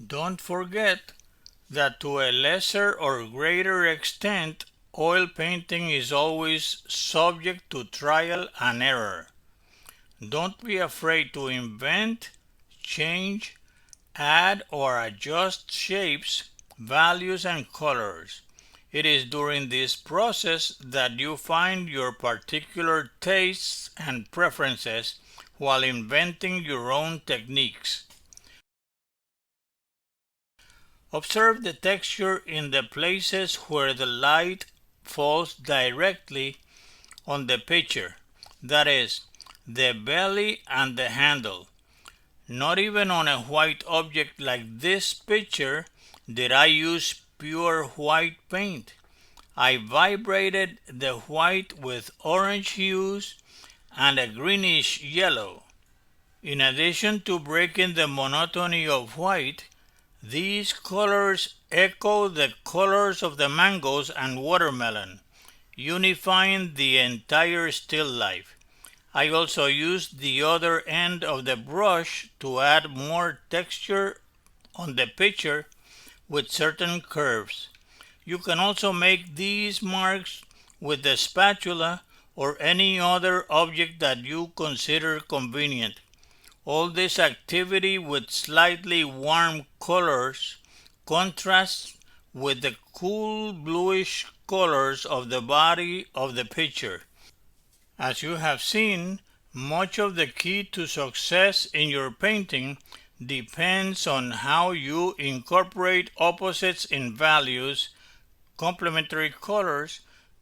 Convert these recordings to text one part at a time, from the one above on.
Don't forget that to a lesser or greater extent, oil painting is always subject to trial and error. Don't be afraid to invent, change, add or adjust shapes, values, and colors. It is during this process that you find your particular tastes and preferences while inventing your own techniques. Observe the texture in the places where the light falls directly on the picture, that is, the belly and the handle. Not even on a white object like this picture did I use pure white paint. I vibrated the white with orange hues and a greenish yellow. In addition to breaking the monotony of white, these colors echo the colors of the mangoes and watermelon, unifying the entire still life. I also used the other end of the brush to add more texture on the picture with certain curves. You can also make these marks with the spatula or any other object that you consider convenient. All this activity with slightly warm colors contrasts with the cool bluish colors of the body of the picture. As you have seen, much of the key to success in your painting depends on how you incorporate opposites in values, complementary colors,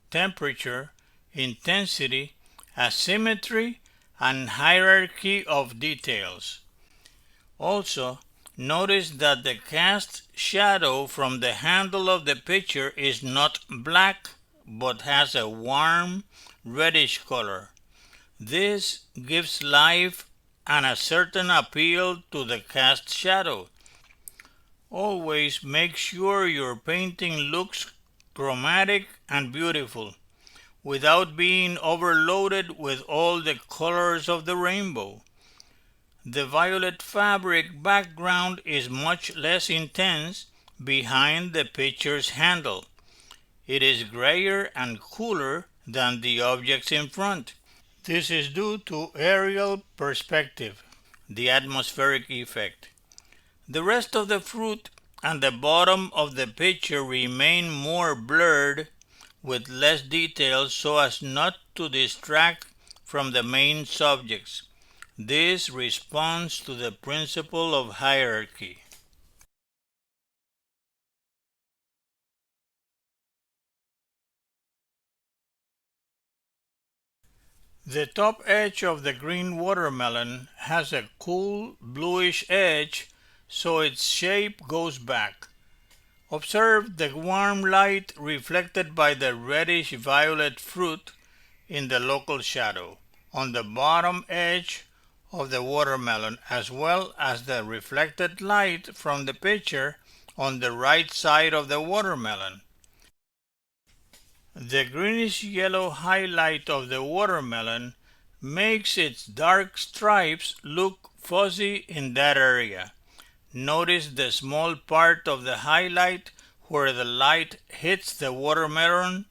temperature, intensity, asymmetry, and hierarchy of details. Also, notice that the cast shadow from the handle of the picture is not black but has a warm reddish color. This gives life and a certain appeal to the cast shadow. Always make sure your painting looks chromatic and beautiful, without being overloaded with all the colors of the rainbow. The violet fabric background is much less intense behind the picture's handle. It is grayer and cooler than the objects in front. This is due to aerial perspective, the atmospheric effect. The rest of the fruit and the bottom of the picture remain more blurred with less detail so as not to distract from the main subjects. This responds to the principle of hierarchy. The top edge of the green watermelon has a cool bluish edge, so its shape goes back. Observe the warm light reflected by the reddish violet fruit in the local shadow on the bottom edge of the watermelon, as well as the reflected light from the picture on the right side of the watermelon. The greenish-yellow highlight of the watermelon makes its dark stripes look fuzzy in that area. Notice the small part of the highlight where the light hits the watermelon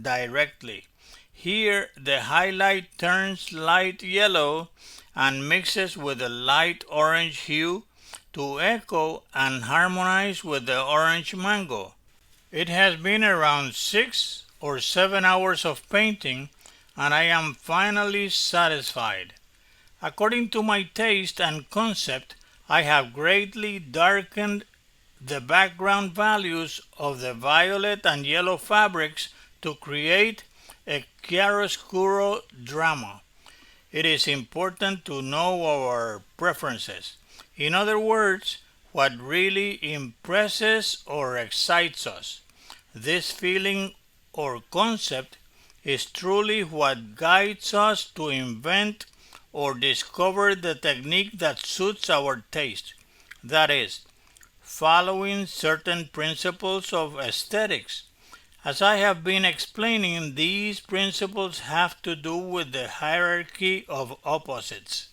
directly. Here, the highlight turns light yellow and mixes with the light orange hue to echo and harmonize with the orange mango. It has been around 6 or 7 hours of painting, and I am finally satisfied. According to my taste and concept, I have greatly darkened the background values of the violet and yellow fabrics to create a chiaroscuro drama. It is important to know our preferences. In other words, what really impresses or excites us. This feeling or concept is truly what guides us to invent or discover the technique that suits our taste. That is, following certain principles of aesthetics. As I have been explaining, these principles have to do with the hierarchy of opposites.